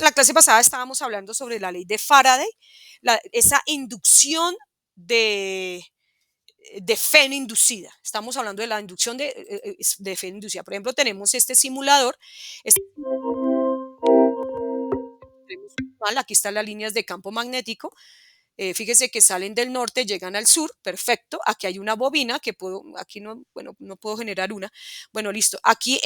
La clase pasada estábamos hablando sobre la ley de Faraday, esa inducción de, de fe inducida. Estamos hablando de la inducción de fe inducida. Por ejemplo, tenemos este simulador. Este, aquí están las líneas de campo magnético. Fíjese que salen del norte, llegan al sur, perfecto. Aquí hay una bobina que puedo, aquí no, bueno, no puedo generar una. Bueno, listo. Aquí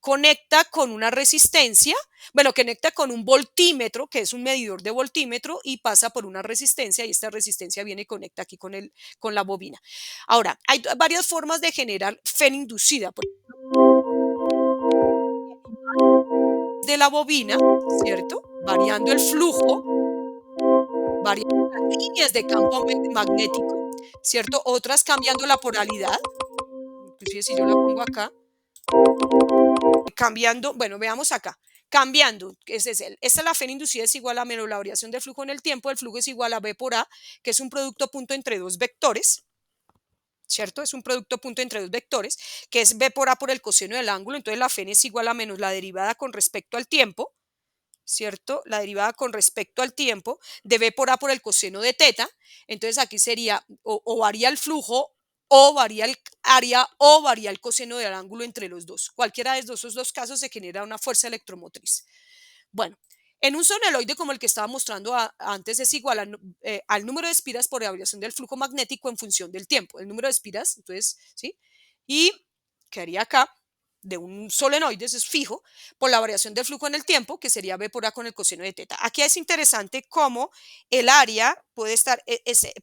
conecta con una resistencia, bueno, conecta con un voltímetro, que es un medidor de voltímetro, y pasa por una resistencia, y esta resistencia viene y conecta aquí con la bobina. Ahora, hay varias formas de generar fe inducida. De la bobina, ¿cierto? Variando el flujo, variando las líneas de campo magnético, ¿cierto? Otras cambiando la polaridad, inclusive si yo la pongo acá, cambiando, bueno, veamos acá, cambiando, esta es la fe inducida es igual a menos la variación del flujo en el tiempo, el flujo es igual a B por A, que es un producto punto entre dos vectores, ¿cierto? Es un producto punto entre dos vectores, que es B por A por el coseno del ángulo, entonces la fe es igual a menos la derivada con respecto al tiempo, ¿cierto? La derivada con respecto al tiempo de B por A por el coseno de teta. Entonces aquí sería o varía el flujo o varía el área o varía el coseno del ángulo entre los dos. Cualquiera de esos dos casos se genera una fuerza electromotriz. Bueno, en un soleoide como el que estaba mostrando antes es igual al número de espiras por la variación del flujo magnético en función del tiempo. El número de espiras, entonces, ¿sí? Y quedaría acá de un solenoide, eso es fijo, por la variación del flujo en el tiempo, que sería B por A con el coseno de teta. Aquí es interesante cómo el área puede estar,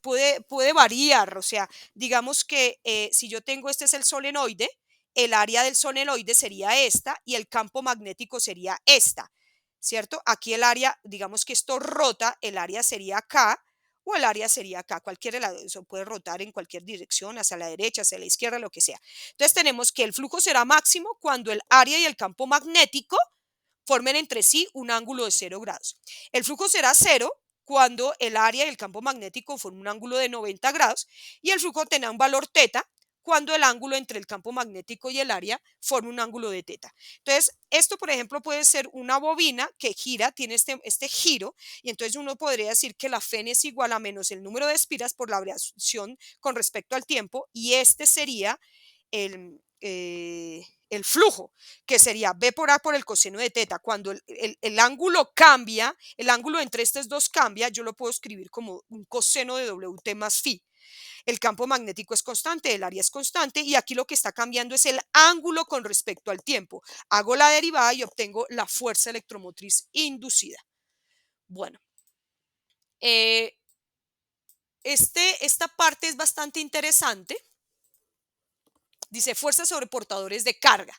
puede variar, o sea, digamos que si yo tengo, este es el solenoide, el área del solenoide sería esta y el campo magnético sería esta, ¿cierto? Aquí el área, digamos que esto rota, el área sería acá, o el área sería acá, cualquier lado, eso puede rotar en cualquier dirección, hacia la derecha, hacia la izquierda, lo que sea. Entonces tenemos que el flujo será máximo cuando el área y el campo magnético formen entre sí un ángulo de 0 grados. El flujo será 0 cuando el área y el campo magnético formen un ángulo de 90 grados y el flujo tendrá un valor teta cuando el ángulo entre el campo magnético y el área forma un ángulo de teta. Entonces, esto, por ejemplo, puede ser una bobina que gira, tiene este giro, y entonces uno podría decir que la Fen es igual a menos el número de espiras por la variación con respecto al tiempo, y este sería el flujo, que sería B por A por el coseno de teta. Cuando el ángulo cambia, el ángulo entre estos dos cambia, yo lo puedo escribir como un coseno de WT más phi. El campo magnético es constante, el área es constante y aquí lo que está cambiando es el ángulo con respecto al tiempo. Hago la derivada y obtengo la fuerza electromotriz inducida. Bueno, eh, esta parte es bastante interesante. Dice fuerza sobre portadores de carga.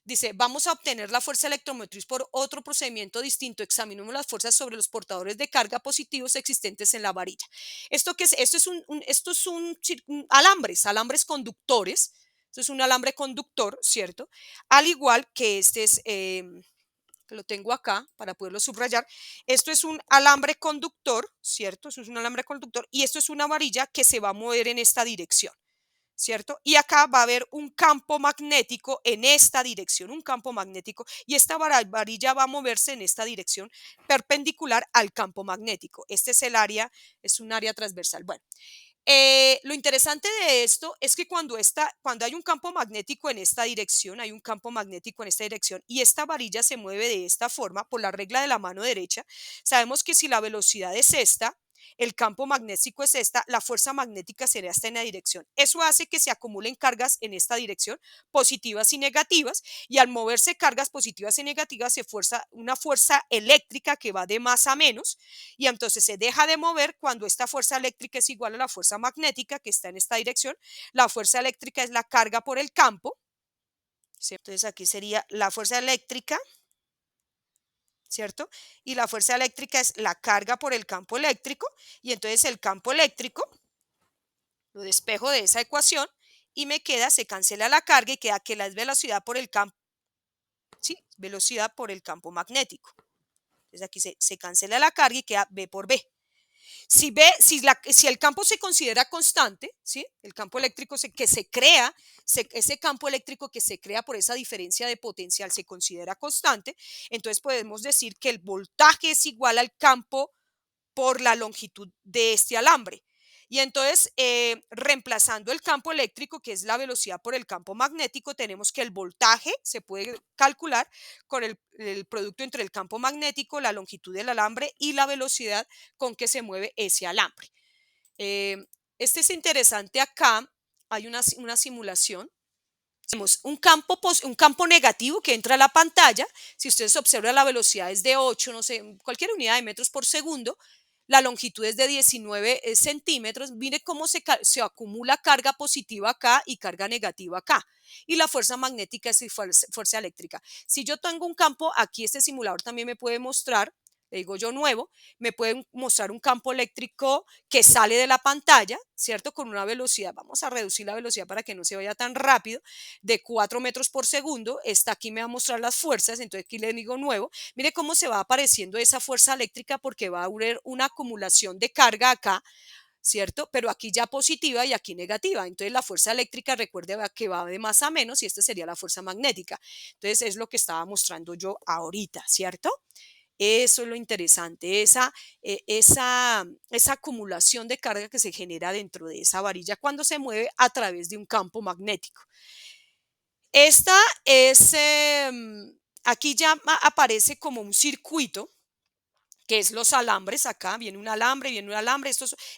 Dice, vamos a obtener la fuerza electromotriz por otro procedimiento distinto. Examinemos las fuerzas sobre los portadores de carga positivos existentes en la varilla. ¿Esto qué es? Esto es un alambres conductores. Esto es un alambre conductor, ¿cierto? Al igual que este es, que lo tengo acá para poderlo subrayar. Esto es un alambre conductor, ¿cierto? Esto es un alambre conductor y esto es una varilla que se va a mover en esta dirección. ¿Cierto? Y acá va a haber un campo magnético en esta dirección, un campo magnético, y esta varilla va a moverse en esta dirección perpendicular al campo magnético. Este es el área, es un área transversal. Bueno, lo interesante de esto es que cuando hay un campo magnético en esta dirección, hay un campo magnético en esta dirección y esta varilla se mueve de esta forma por la regla de la mano derecha, sabemos que si la velocidad es esta, el campo magnético es esta, la fuerza magnética será esta en la dirección. Eso hace que se acumulen cargas en esta dirección, positivas y negativas, y al moverse cargas positivas y negativas se fuerza una fuerza eléctrica que va de más a menos, y entonces se deja de mover cuando esta fuerza eléctrica es igual a la fuerza magnética que está en esta dirección. La fuerza eléctrica es la carga por el campo, ¿sí? Entonces aquí sería la fuerza eléctrica, ¿cierto? Y la fuerza eléctrica es la carga por el campo eléctrico, y entonces el campo eléctrico lo despejo de esa ecuación y me queda, se cancela la carga y queda que la velocidad por el campo, ¿sí? Velocidad por el campo magnético. Entonces aquí se cancela la carga y queda B por B. Si el campo se considera constante, ¿sí? El campo eléctrico que se crea, ese campo eléctrico que se crea por esa diferencia de potencial se considera constante, entonces podemos decir que el voltaje es igual al campo por la longitud de este alambre. Y entonces, reemplazando el campo eléctrico, que es la velocidad por el campo magnético, tenemos que el voltaje se puede calcular con el producto entre el campo magnético, la longitud del alambre y la velocidad con que se mueve ese alambre. Este es interesante acá. Hay una simulación. Tenemos un campo negativo que entra a la pantalla. Si ustedes observan, la velocidad es de 8, no sé, cualquier unidad de metros por segundo. La longitud es de 19 centímetros. Mire cómo se acumula carga positiva acá y carga negativa acá. Y la fuerza magnética es fuerza eléctrica. Si yo tengo un campo, aquí este simulador también me puede mostrar, le digo yo nuevo, me puede mostrar un campo eléctrico que sale de la pantalla, ¿cierto? Con una velocidad, vamos a reducir la velocidad para que no se vaya tan rápido, de 4 metros por segundo. Esta aquí me va a mostrar las fuerzas, entonces aquí le digo nuevo. Mire cómo se va apareciendo esa fuerza eléctrica porque va a haber una acumulación de carga acá, ¿cierto? Pero aquí ya positiva y aquí negativa. Entonces la fuerza eléctrica, recuerde que va de más a menos y esta sería la fuerza magnética. Entonces es lo que estaba mostrando yo ahorita, ¿cierto? Eso es lo interesante, esa acumulación de carga que se genera dentro de esa varilla cuando se mueve a través de un campo magnético. Esta es, aquí ya aparece como un circuito, que es los alambres. Acá viene un alambre,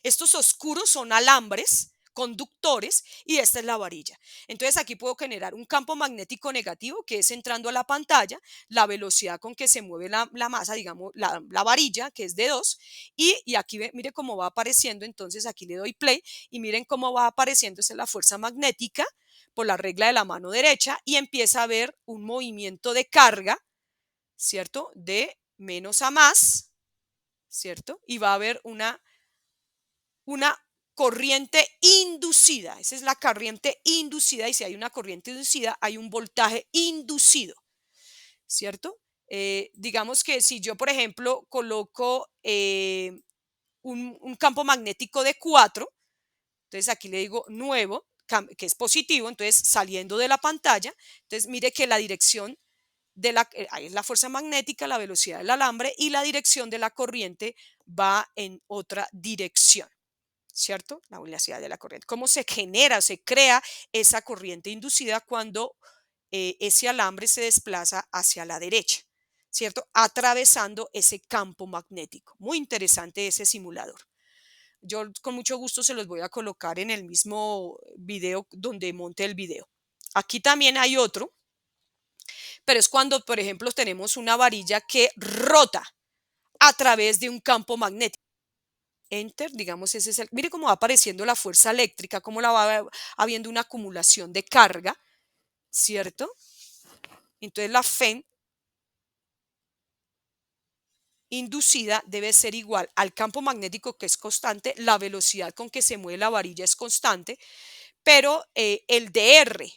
estos oscuros son alambres conductores y esta es la varilla. Entonces aquí puedo generar un campo magnético negativo, que es entrando a la pantalla, la velocidad con que se mueve la masa, digamos, la varilla, que es de 2, y aquí mire cómo va apareciendo. Entonces aquí le doy play y miren cómo va apareciendo, esa es la fuerza magnética por la regla de la mano derecha, y empieza a haber un movimiento de carga, ¿cierto? De menos a más, ¿cierto? Y va a haber una corriente inducida. Esa es la corriente inducida, y si hay una corriente inducida, hay un voltaje inducido, ¿cierto? Digamos que si yo, por ejemplo, coloco un campo magnético de 4, entonces aquí le digo nuevo, que es positivo, entonces saliendo de la pantalla, entonces mire que la dirección es la fuerza magnética, la velocidad del alambre, y la dirección de la corriente va en otra dirección, ¿cierto? La velocidad de la corriente. ¿Cómo se genera, se crea esa corriente inducida cuando ese alambre se desplaza hacia la derecha, ¿cierto? Atravesando ese campo magnético. Muy interesante ese simulador. Yo con mucho gusto se los voy a colocar en el mismo video donde monte el video. Aquí también hay otro, pero es cuando, por ejemplo, tenemos una varilla que rota a través de un campo magnético. Enter, digamos, ese es mire cómo va apareciendo la fuerza eléctrica, cómo la va habiendo una acumulación de carga, ¿cierto? Entonces la FEN inducida debe ser igual al campo magnético, que es constante, la velocidad con que se mueve la varilla es constante, pero el DR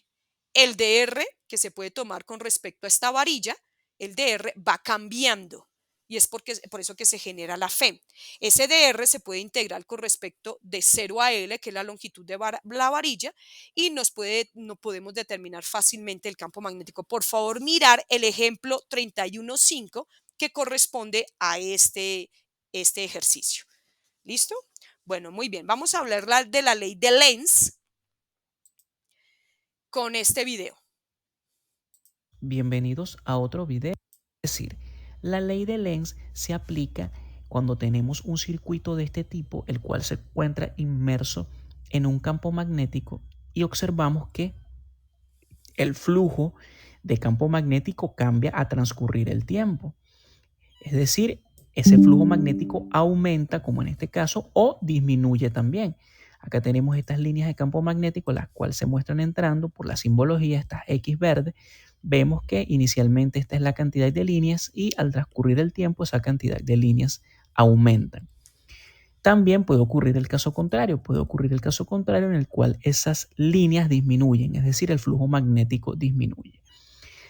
que se puede tomar con respecto a esta varilla, el DR va cambiando. Y es por eso que se genera la FEM. Ese DR se puede integrar con respecto de 0 a L, que es la longitud de la varilla, y no podemos determinar fácilmente el campo magnético. Por favor, mirar el ejemplo 31.5 que corresponde a este ejercicio. ¿Listo? Bueno, muy bien. Vamos a hablar de la ley de Lenz con este video. Bienvenidos a otro video. Es decir, la ley de Lenz se aplica cuando tenemos un circuito de este tipo, el cual se encuentra inmerso en un campo magnético, y observamos que el flujo de campo magnético cambia a transcurrir el tiempo. Es decir, ese flujo magnético aumenta, como en este caso, o disminuye también. Acá tenemos estas líneas de campo magnético, las cuales se muestran entrando por la simbología, estas X verdes. Vemos que inicialmente esta es la cantidad de líneas y al transcurrir el tiempo esa cantidad de líneas aumentan. También puede ocurrir el caso contrario, en el cual esas líneas disminuyen, es decir, el flujo magnético disminuye.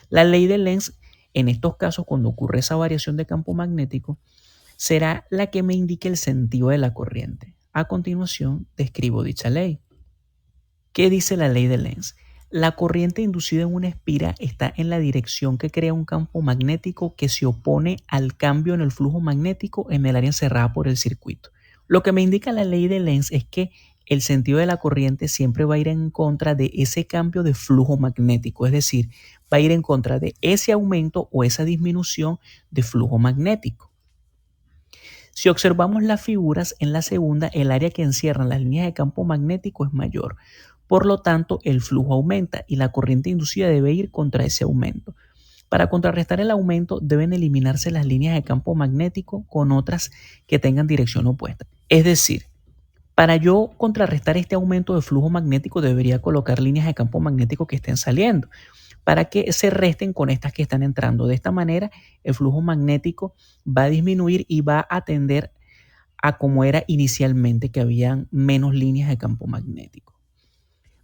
La ley de Lenz, en estos casos, cuando ocurre esa variación de campo magnético, será la que me indique el sentido de la corriente. A continuación, describo dicha ley. ¿Qué dice la ley de Lenz? La corriente inducida en una espira está en la dirección que crea un campo magnético que se opone al cambio en el flujo magnético en el área encerrada por el circuito. Lo que me indica la ley de Lenz es que el sentido de la corriente siempre va a ir en contra de ese cambio de flujo magnético, es decir, va a ir en contra de ese aumento o esa disminución de flujo magnético. Si observamos las figuras, en la segunda, el área que encierran las líneas de campo magnético es mayor. Por lo tanto, el flujo aumenta y la corriente inducida debe ir contra ese aumento. Para contrarrestar el aumento, deben eliminarse las líneas de campo magnético con otras que tengan dirección opuesta. Es decir, para yo contrarrestar este aumento de flujo magnético, debería colocar líneas de campo magnético que estén saliendo para que se resten con estas que están entrando. De esta manera, el flujo magnético va a disminuir y va a tender a como era inicialmente, que habían menos líneas de campo magnético.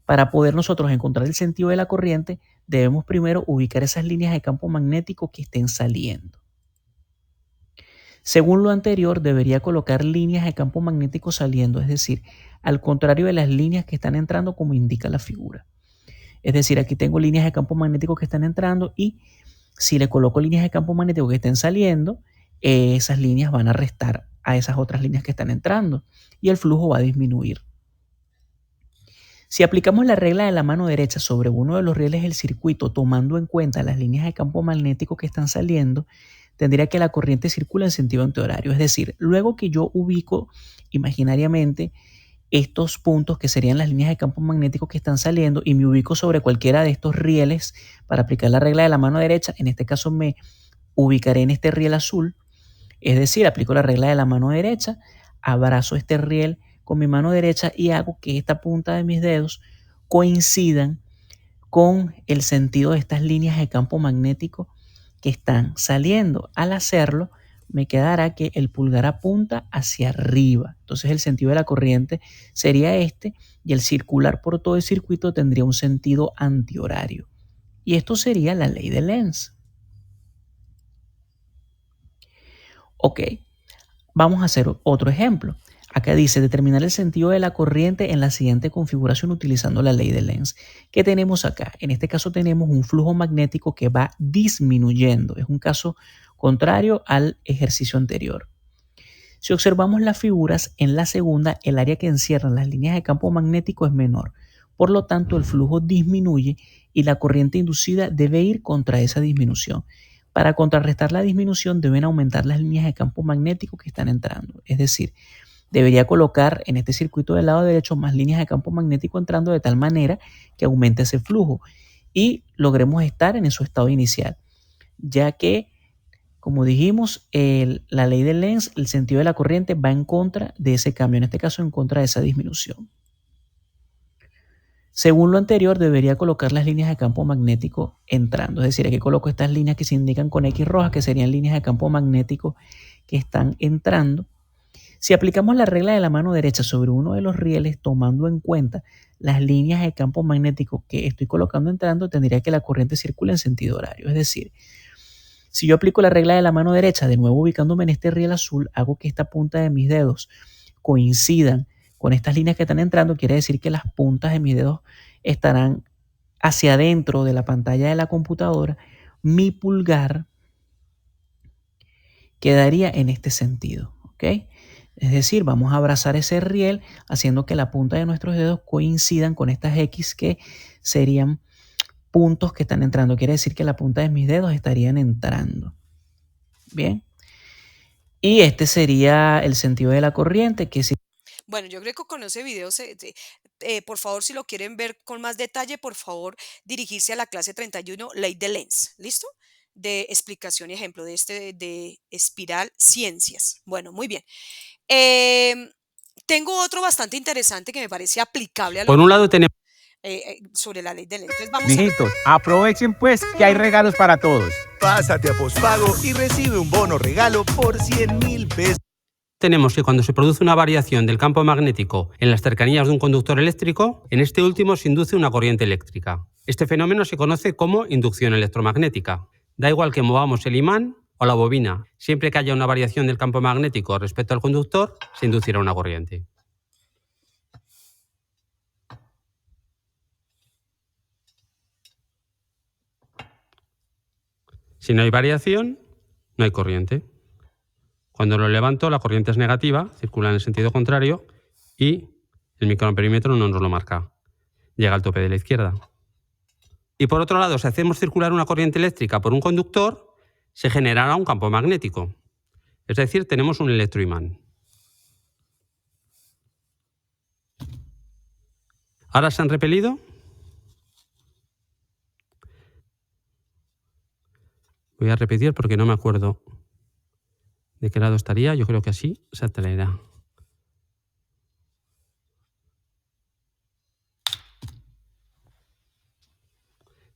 Para poder nosotros encontrar el sentido de la corriente, debemos primero ubicar esas líneas de campo magnético que estén saliendo. Según lo anterior, debería colocar líneas de campo magnético saliendo, es decir, al contrario de las líneas que están entrando como indica la figura. Es decir, aquí tengo líneas de campo magnético que están entrando y si le coloco líneas de campo magnético que estén saliendo, esas líneas van a restar a esas otras líneas que están entrando y el flujo va a disminuir. Si aplicamos la regla de la mano derecha sobre uno de los rieles del circuito tomando en cuenta las líneas de campo magnético que están saliendo, tendría que la corriente circula en sentido antihorario. Es decir, luego que yo ubico imaginariamente estos puntos que serían las líneas de campo magnético que están saliendo y me ubico sobre cualquiera de estos rieles para aplicar la regla de la mano derecha, en este caso me ubicaré en este riel azul, es decir, aplico la regla de la mano derecha, abrazo este riel con mi mano derecha y hago que esta punta de mis dedos coincidan con el sentido de estas líneas de campo magnético que están saliendo. Al hacerlo, me quedará que el pulgar apunta hacia arriba. Entonces el sentido de la corriente sería este y el circular por todo el circuito tendría un sentido antihorario. Y esto sería la ley de Lenz. Ok, vamos a hacer otro ejemplo. Acá dice determinar el sentido de la corriente en la siguiente configuración utilizando la ley de Lenz. ¿Qué tenemos acá? En este caso tenemos un flujo magnético que va disminuyendo. Es un caso contrario al ejercicio anterior. Si observamos las figuras, en la segunda el área que encierran las líneas de campo magnético es menor. Por lo tanto, el flujo disminuye y la corriente inducida debe ir contra esa disminución. Para contrarrestar la disminución deben aumentar las líneas de campo magnético que están entrando. Es decir, debería colocar en este circuito del lado derecho más líneas de campo magnético entrando de tal manera que aumente ese flujo y logremos estar en su estado inicial, ya que, como dijimos, la ley de Lenz, el sentido de la corriente va en contra de ese cambio, en este caso en contra de esa disminución. Según lo anterior, debería colocar las líneas de campo magnético entrando, es decir, aquí coloco estas líneas que se indican con X roja, que serían líneas de campo magnético que están entrando. Si aplicamos la regla de la mano derecha sobre uno de los rieles, tomando en cuenta las líneas de campo magnético que estoy colocando entrando, tendría que la corriente circule en sentido horario. Es decir, si yo aplico la regla de la mano derecha, de nuevo ubicándome en este riel azul, hago que esta punta de mis dedos coincidan con estas líneas que están entrando, quiere decir que las puntas de mis dedos estarán hacia adentro de la pantalla de la computadora. Mi pulgar quedaría en este sentido, ¿ok? Es decir, vamos a abrazar ese riel haciendo que la punta de nuestros dedos coincidan con estas X que serían puntos que están entrando. Quiere decir que la punta de mis dedos estarían entrando. Bien. Y este sería el sentido de la corriente. Bueno, yo creo que con ese video, por favor, si lo quieren ver con más detalle, por favor, dirigirse a la clase 31, Ley de Lenz. ¿Listo? De explicación y ejemplo de de espiral ciencias. Bueno, muy bien. Tengo otro bastante interesante que me parece aplicable a Por un lado tenemos sobre la ley de Lenz. Entonces vamos mijitos, aprovechen pues que hay regalos para todos. Pásate a Postpago y recibe un bono regalo por 100.000 pesos. Tenemos que cuando se produce una variación del campo magnético en las cercanías de un conductor eléctrico, en este último se induce una corriente eléctrica. Este fenómeno se conoce como inducción electromagnética. Da igual que movamos el imán o la bobina. Siempre que haya una variación del campo magnético respecto al conductor, se inducirá una corriente. Si no hay variación, no hay corriente. Cuando lo levanto, la corriente es negativa, circula en el sentido contrario y el microamperímetro no nos lo marca. Llega al tope de la izquierda. Y por otro lado, si hacemos circular una corriente eléctrica por un conductor, se generará un campo magnético. Es decir, tenemos un electroimán. ¿Ahora se han repelido? Voy a repetir porque no me acuerdo de qué lado estaría. Yo creo que así se atraerá.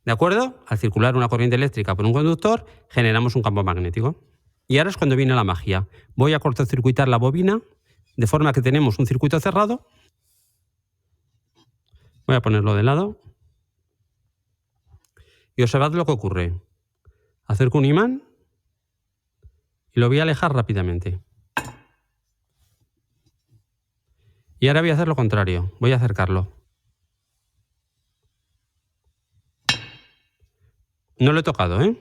¿De acuerdo? Al circular una corriente eléctrica por un conductor, generamos un campo magnético. Y ahora es cuando viene la magia. Voy a cortocircuitar la bobina, de forma que tenemos un circuito cerrado. Voy a ponerlo de lado. Y observad lo que ocurre. Acerco un imán y lo voy a alejar rápidamente. Y ahora voy a hacer lo contrario. Voy a acercarlo. No lo he tocado, ¿eh?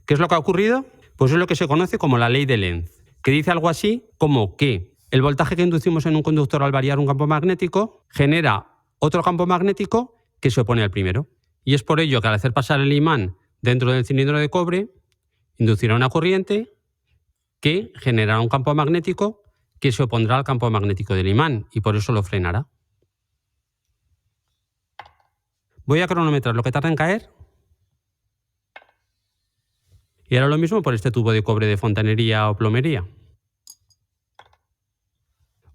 ¿Qué es lo que ha ocurrido? Pues es lo que se conoce como la ley de Lenz, que dice algo así como que el voltaje que inducimos en un conductor al variar un campo magnético genera otro campo magnético que se opone al primero. Y es por ello que al hacer pasar el imán dentro del cilindro de cobre, inducirá una corriente que generará un campo magnético que se opondrá al campo magnético del imán y por eso lo frenará. Voy a cronometrar lo que tarda en caer. Y ahora lo mismo por este tubo de cobre de fontanería o plomería.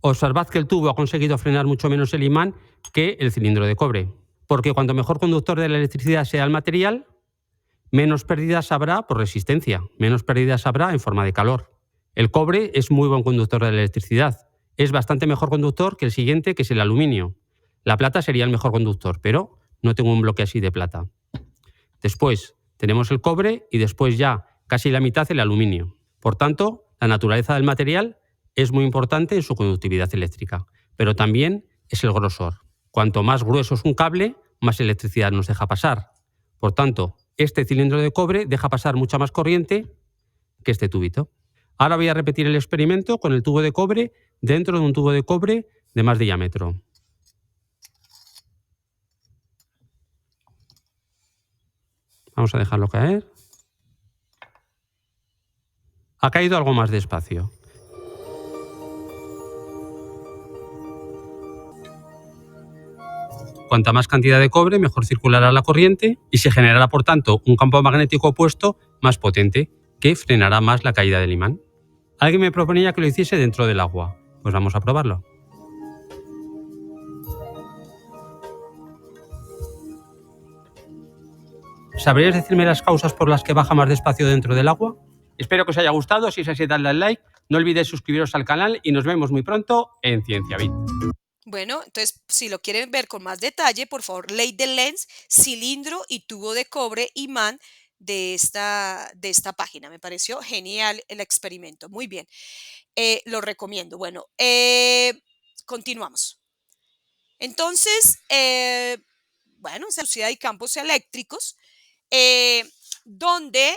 Observad que el tubo ha conseguido frenar mucho menos el imán que el cilindro de cobre, porque cuanto mejor conductor de la electricidad sea el material, menos pérdidas habrá por resistencia, menos pérdidas habrá en forma de calor. El cobre es muy buen conductor de la electricidad, es bastante mejor conductor que el siguiente, que es el aluminio. La plata sería el mejor conductor, pero no tengo un bloque así de plata. Después tenemos el cobre y después ya casi la mitad el aluminio. Por tanto, la naturaleza del material es muy importante en su conductividad eléctrica, pero también es el grosor. Cuanto más grueso es un cable, más electricidad nos deja pasar. Por tanto, este cilindro de cobre deja pasar mucha más corriente que este tubito. Ahora voy a repetir el experimento con el tubo de cobre dentro de un tubo de cobre de más diámetro. Vamos a dejarlo caer. Ha caído algo más despacio. Cuanta más cantidad de cobre, mejor circulará la corriente y se generará, por tanto, un campo magnético opuesto más potente que frenará más la caída del imán. Alguien me proponía que lo hiciese dentro del agua. Pues vamos a probarlo. ¿Sabríais decirme las causas por las que baja más despacio dentro del agua? Espero que os haya gustado. Si es así, dadle al like. No olvidéis suscribiros al canal y nos vemos muy pronto en Ciencia Bit. Bueno, entonces, si lo quieren ver con más detalle, por favor, ley de Lenz, cilindro y tubo de cobre, imán de esta página. Me pareció genial el experimento. Muy bien. Lo recomiendo. Bueno, continuamos. Entonces, bueno, velocidad y campos eléctricos, donde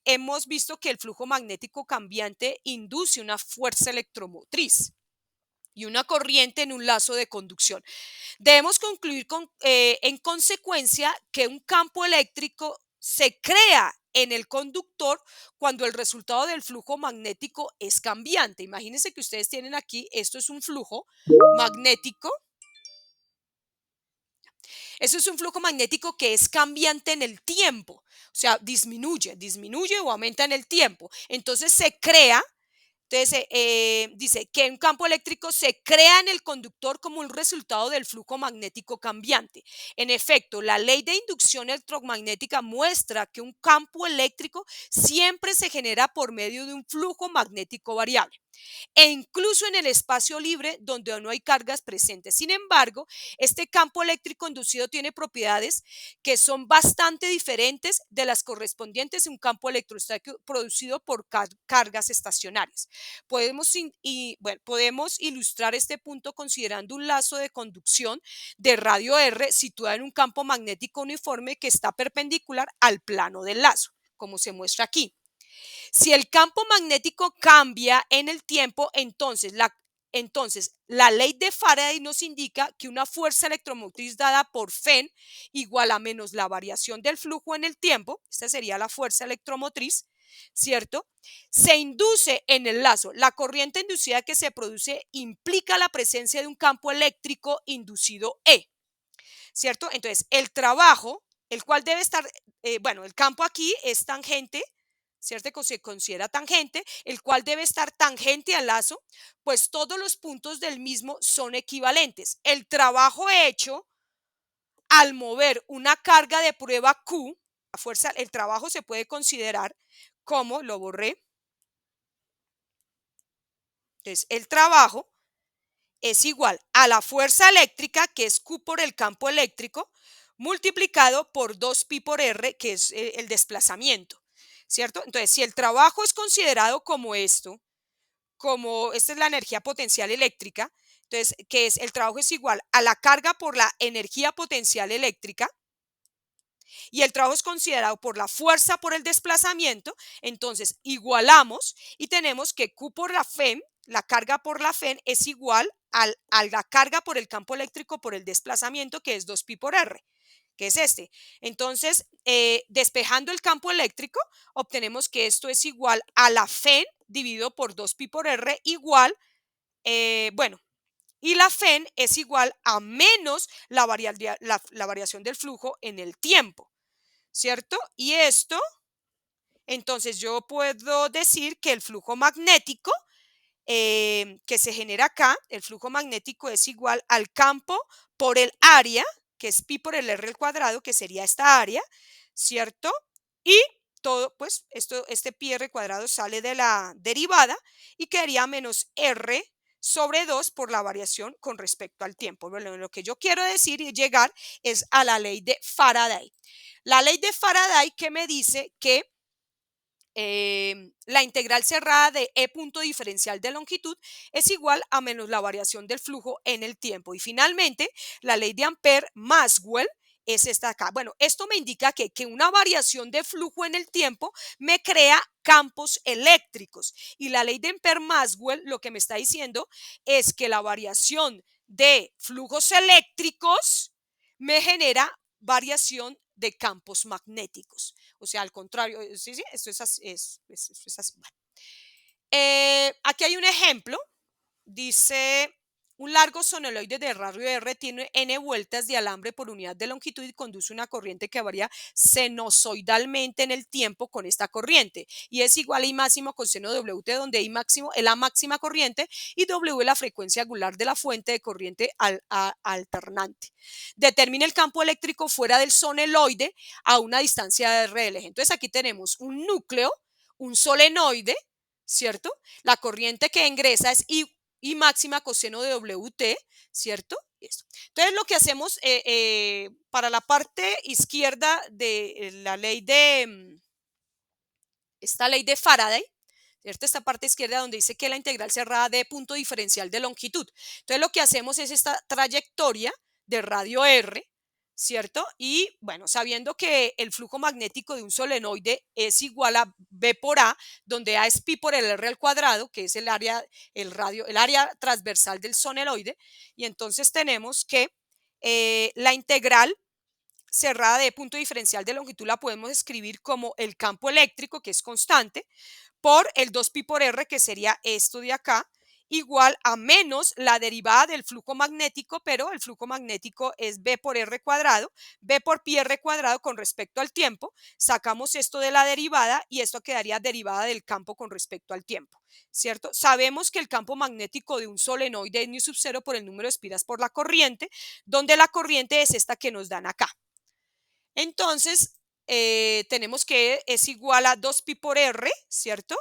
hemos visto que el flujo magnético cambiante induce una fuerza electromotriz y una corriente en un lazo de conducción. Debemos concluir en consecuencia que un campo eléctrico se crea en el conductor cuando el resultado del flujo magnético es cambiante. Imagínense que ustedes tienen aquí, esto es un flujo magnético. Eso es un flujo magnético que es cambiante en el tiempo, o sea, disminuye o aumenta en el tiempo. Entonces se crea. Entonces, dice que un campo eléctrico se crea en el conductor como un resultado del flujo magnético cambiante. En efecto, la ley de inducción electromagnética muestra que un campo eléctrico siempre se genera por medio de un flujo magnético variable. e incluso en el espacio libre donde no hay cargas presentes. Sin embargo, este campo eléctrico inducido tiene propiedades que son bastante diferentes de las correspondientes a un campo electrostático producido por cargas estacionarias. Podemos ilustrar este punto considerando un lazo de conducción de radio R situado en un campo magnético uniforme que está perpendicular al plano del lazo, como se muestra aquí. Si el campo magnético cambia en el tiempo, entonces la ley de Faraday nos indica que una fuerza electromotriz dada por Fe igual a menos la variación del flujo en el tiempo, esta sería la fuerza electromotriz, ¿cierto? Se induce en el lazo. La corriente inducida que se produce implica la presencia de un campo eléctrico inducido E, ¿cierto? Entonces, el trabajo, el cual debe estar, el campo aquí es tangente, ¿cierto? Que se considera tangente, el cual debe estar tangente al lazo, pues todos los puntos del mismo son equivalentes. El trabajo hecho al mover una carga de prueba Q, la fuerza, el trabajo se puede considerar como, lo borré, entonces el trabajo es igual a la fuerza eléctrica, que es Q por el campo eléctrico, multiplicado por 2pi por R, que es el desplazamiento, ¿cierto? Entonces, si el trabajo es considerado como esto, como esta es la energía potencial eléctrica, entonces, que es el trabajo es igual a la carga por la energía potencial eléctrica, y el trabajo es considerado por la fuerza por el desplazamiento, entonces igualamos y tenemos que Q por la FEM, la carga por la FEM es igual a la carga por el campo eléctrico por el desplazamiento, que es 2pi por R, que es este. Entonces, despejando el campo eléctrico, obtenemos que esto es igual a la FEM dividido por 2pi por R igual, y la FEM es igual a menos la variación del flujo en el tiempo, ¿cierto? Y esto, entonces yo puedo decir que el flujo magnético que se genera acá, el flujo magnético es igual al campo por el área, que es pi por el r al cuadrado, que sería esta área, ¿cierto? Y todo, pues, este pi r cuadrado sale de la derivada y quedaría menos r sobre 2 por la variación con respecto al tiempo. Bueno, lo que yo quiero decir y llegar es a la ley de Faraday. La ley de Faraday que me dice que la integral cerrada de E punto diferencial de longitud es igual a menos la variación del flujo en el tiempo. Y finalmente, la ley de Ampère-Maxwell es esta acá. Bueno, esto me indica que una variación de flujo en el tiempo me crea campos eléctricos. Y la ley de Ampère-Maxwell lo que me está diciendo es que la variación de flujos eléctricos me genera variación de campos magnéticos. O sea, al contrario, sí, esto es así. Esto es así. Bueno. Aquí hay un ejemplo. Dice, un largo solenoide de radio R tiene n vueltas de alambre por unidad de longitud y conduce una corriente que varía sinusoidalmente en el tiempo con esta corriente. Y es igual a I máximo coseno de WT, donde I máximo es la máxima corriente y W es la frecuencia angular de la fuente de corriente alternante. Determina el campo eléctrico fuera del solenoide a una distancia de R del eje. Entonces aquí tenemos un núcleo, un solenoide, ¿cierto? La corriente que ingresa es I máxima coseno de WT, ¿cierto? Entonces lo que hacemos para la parte izquierda de la ley de, esta ley de Faraday, ¿cierto? Esta parte izquierda donde dice que la integral cerrada de punto diferencial de longitud. Entonces lo que hacemos es esta trayectoria de radio R, ¿cierto? Y bueno, sabiendo que el flujo magnético de un solenoide es igual a B por A, donde A es pi por el R al cuadrado, que es el área transversal del solenoide, y entonces tenemos que la integral cerrada de punto diferencial de longitud la podemos escribir como el campo eléctrico, que es constante, por el 2pi por R, que sería esto de acá, igual a menos la derivada del flujo magnético, pero el flujo magnético es B por R cuadrado, B por pi R cuadrado con respecto al tiempo, sacamos esto de la derivada y esto quedaría derivada del campo con respecto al tiempo, ¿cierto? Sabemos que el campo magnético de un solenoide es nu sub 0 por el número de espiras por la corriente, donde la corriente es esta que nos dan acá. Entonces, tenemos que es igual a 2pi por R, ¿cierto?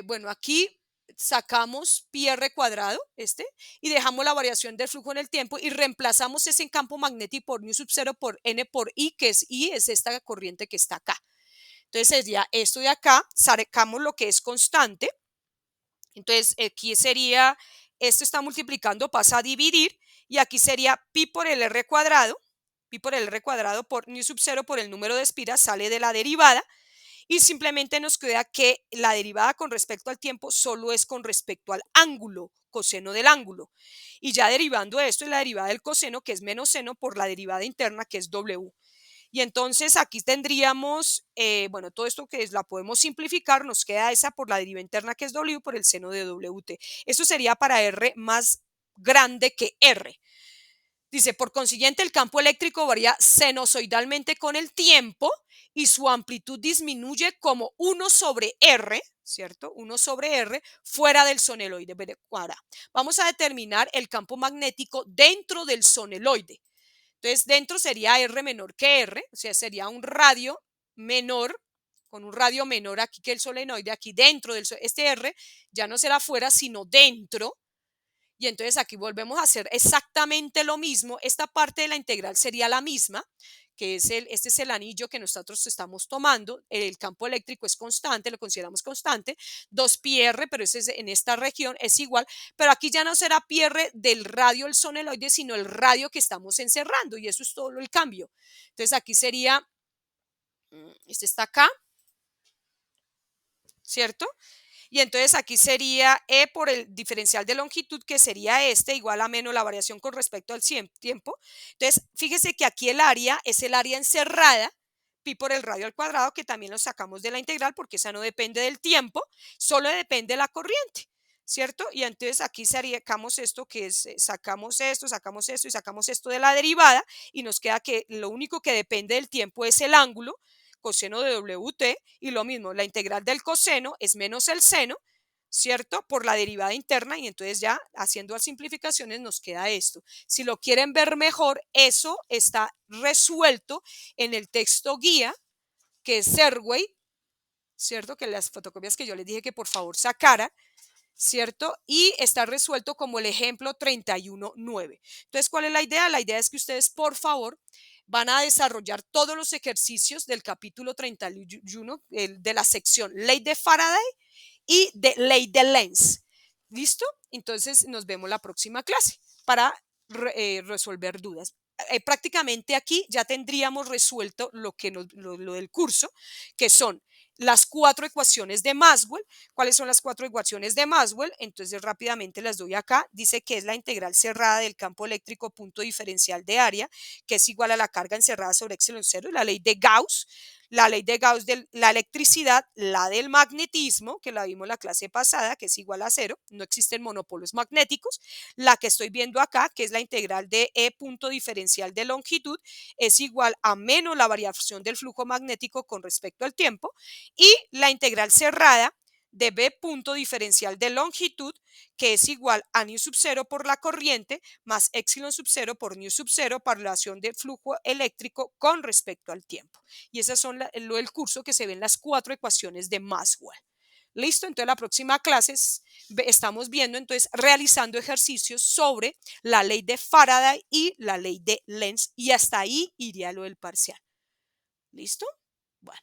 Bueno, aquí sacamos pi r cuadrado, y dejamos la variación del flujo en el tiempo y reemplazamos ese campo magnético por nu sub 0 por n por i, que es i, es esta corriente que está acá. Entonces sería esto de acá, sacamos lo que es constante. Entonces aquí sería, esto está multiplicando, pasa a dividir, y aquí sería pi por el r cuadrado por nu sub 0 por el número de espiras, sale de la derivada, y simplemente nos queda que la derivada con respecto al tiempo solo es con respecto al ángulo, coseno del ángulo. Y ya derivando esto, es la derivada del coseno, que es menos seno, por la derivada interna, que es w. Y entonces aquí tendríamos, bueno, todo esto que la podemos simplificar, nos queda esa por la deriva interna, que es w, por el seno de wt. Eso sería para r más grande que r. Dice, por consiguiente, el campo eléctrico varía sinusoidalmente con el tiempo y su amplitud disminuye como 1 sobre R, ¿cierto? 1 sobre R fuera del solenoide. Ahora, vamos a determinar el campo magnético dentro del solenoide. Entonces, dentro sería R menor que R, o sea, sería un radio menor, con un radio menor aquí que el solenoide, aquí dentro del este R ya no será fuera, sino dentro. Y entonces aquí volvemos a hacer exactamente lo mismo. Esta parte de la integral sería la misma, que es este es el anillo que nosotros estamos tomando. El campo eléctrico es constante, lo consideramos constante. 2πr, pero ese es, en esta región es igual. Pero aquí ya no será πr del radio del solenoide, sino el radio que estamos encerrando. Y eso es todo el cambio. Entonces aquí sería, este está acá, ¿cierto? Y entonces aquí sería E por el diferencial de longitud, que sería igual a menos la variación con respecto al tiempo. Entonces, fíjese que aquí el área es el área encerrada, pi por el radio al cuadrado, que también lo sacamos de la integral porque esa no depende del tiempo, solo depende de la corriente, ¿cierto? Y entonces aquí sacamos esto, que es, sacamos esto y sacamos esto de la derivada, y nos queda que lo único que depende del tiempo es el ángulo, coseno de wt, y lo mismo, la integral del coseno es menos el seno, ¿cierto? Por la derivada interna, y entonces ya haciendo las simplificaciones nos queda esto. Si lo quieren ver mejor, eso está resuelto en el texto guía, que es Serway, ¿cierto? Que las fotocopias que yo les dije que por favor sacaran, ¿cierto? Y está resuelto como el ejemplo 31.9. Entonces, ¿cuál es la idea? La idea es que ustedes, por favor, van a desarrollar todos los ejercicios del capítulo 31 de la sección Ley de Faraday y de Ley de Lenz. ¿Listo? Entonces, nos vemos la próxima clase para resolver dudas. Prácticamente aquí ya tendríamos resuelto lo del curso, que son las 4 ecuaciones de Maxwell. ¿Cuáles son las 4 ecuaciones de Maxwell? Entonces rápidamente las doy acá. Dice que es la integral cerrada del campo eléctrico punto diferencial de área, que es igual a la carga encerrada sobre epsilon 0, y la ley de Gauss de la electricidad, la del magnetismo, que la vimos la clase pasada, que es igual a 0, no existen monopolos magnéticos. La que estoy viendo acá, que es la integral de E punto diferencial de longitud, es igual a menos la variación del flujo magnético con respecto al tiempo, y la integral cerrada de B punto diferencial de longitud, que es igual a nu sub 0 por la corriente más epsilon sub 0 por nu sub 0 por relación de flujo eléctrico con respecto al tiempo. Y esas son lo del curso, que se ven las 4 ecuaciones de Maxwell. Listo, entonces la próxima clase estamos viendo, entonces, realizando ejercicios sobre la ley de Faraday y la ley de Lenz, y hasta ahí iría lo del parcial. ¿Listo? Bueno.